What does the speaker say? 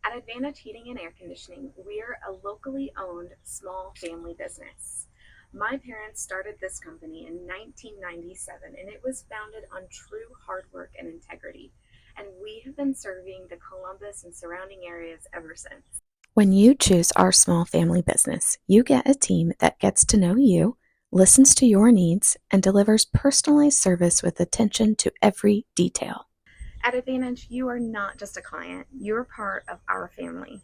At Advantage Heating and Air Conditioning, we're a locally owned small family business. My parents started this company in 1997 and it was founded on true hard work and integrity. And we have been serving the Columbus and surrounding areas ever since. When you choose our small family business, you get a team that gets to know you, listens to your needs, and delivers personalized service with attention to every detail. At Advantage, you are not just a client, you're part of our family.